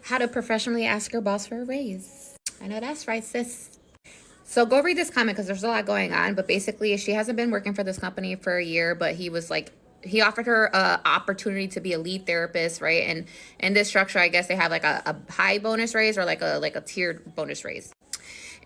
How to professionally ask your boss for a raise. I know that's right, sis. So go read this comment because there's a lot going on. But basically, she hasn't been working for this company for a year, but he offered her a opportunity to be a lead therapist, right? And in this structure, I guess they have like a high bonus raise or like a tiered bonus raise.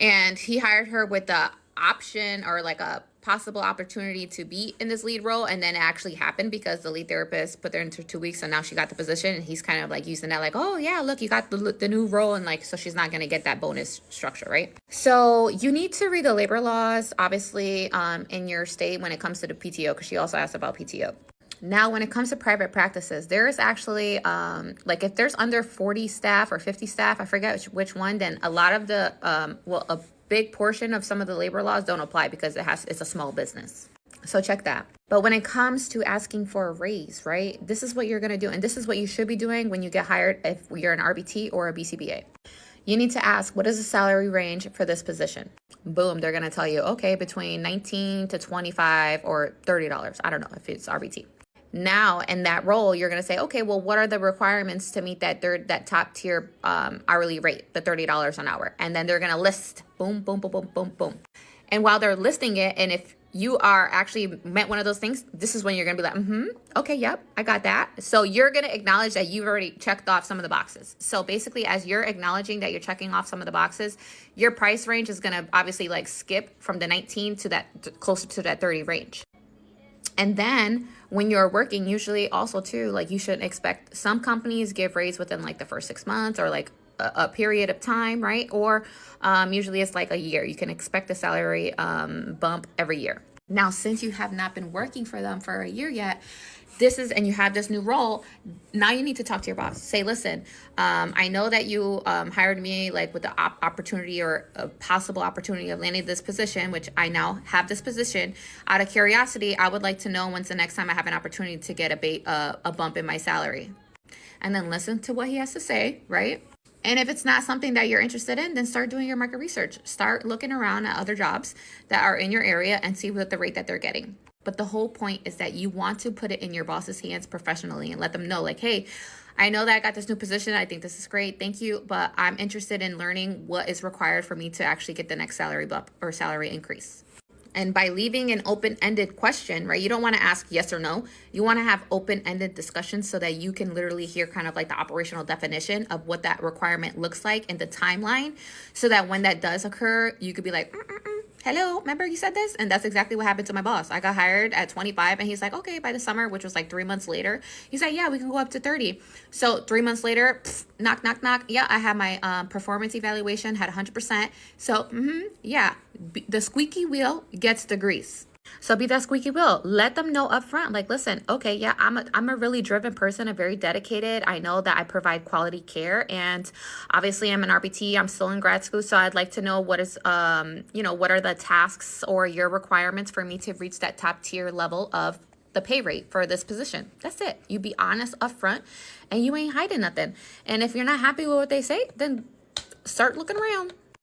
And he hired her with the option or like a possible opportunity to be in this lead role, and then it actually happened because the lead therapist put her into 2 weeks, and now she got the position, and he's kind of like using that like, oh yeah, look, you got the new role, and like, so she's not going to get that bonus structure, right? So you need to read the labor laws, obviously, in your state when it comes to the PTO, because she also asked about PTO. Now, when it comes to private practices, there is actually, like if there's under 40 staff or 50 staff, I forget which one, then a lot of the, a big portion of some of the labor laws don't apply because it's a small business. So check that. But when it comes to asking for a raise, right, this is what you're going to do. And this is what you should be doing when you get hired if you're an RBT or a BCBA. You need to ask, what is the salary range for this position? Boom, they're going to tell you, okay, between $19 to $25 or $30. I don't know if it's RBT. Now, in that role, you're going to say, okay, well, what are the requirements to meet that top tier hourly rate, the $30 an hour? And then they're going to list, boom, boom, boom, boom, boom, boom. And while they're listing it, and if you are actually met one of those things, this is when you're going to be like, okay, yep, I got that. So you're going to acknowledge that you've already checked off some of the boxes. So basically, as you're acknowledging that you're checking off some of the boxes, your price range is going to obviously like skip from the 19 to that closer to that 30 range. And then when you're working, usually also too, like you shouldn't expect, some companies give raise within like the first 6 months or like a period of time, right? Or usually it's like a year. You can expect a salary bump every year. Now, since you have not been working for them for a year yet, and you have this new role, now you need to talk to your boss. Say, listen, I know that you hired me like with the opportunity or a possible opportunity of landing this position, which I now have this position. Out of curiosity, I would like to know when's the next time I have an opportunity to get a bump in my salary. And then listen to what he has to say, right? And if it's not something that you're interested in, then start doing your market research. Start looking around at other jobs that are in your area and see what the rate that they're getting. But the whole point is that you want to put it in your boss's hands professionally and let them know, like, hey, I know that I got this new position. I think this is great. Thank you. But I'm interested in learning what is required for me to actually get the next salary bump or salary increase. And by leaving an open-ended question, right, you don't want to ask yes or no. You want to have open-ended discussions so that you can literally hear kind of like the operational definition of what that requirement looks like and the timeline, so that when that does occur, you could be like, hello, remember you said this? And that's exactly what happened to my boss. I got hired at 25 and he's like, okay, by the summer, which was like 3 months later, he's like, yeah, we can go up to 30. So 3 months later, knock, knock, knock. Yeah, I had my performance evaluation, had 100%. So, yeah, the squeaky wheel gets the grease. So be that squeaky wheel. Let them know up front, like, listen, okay, yeah, I'm a really driven person, I'm very dedicated. I know that I provide quality care, and obviously I'm an RBT, I'm still in grad school, so I'd like to know what is, what are the tasks or your requirements for me to reach that top tier level of the pay rate for this position. That's it. You be honest up front, and you ain't hiding nothing. And if you're not happy with what they say, then start looking around.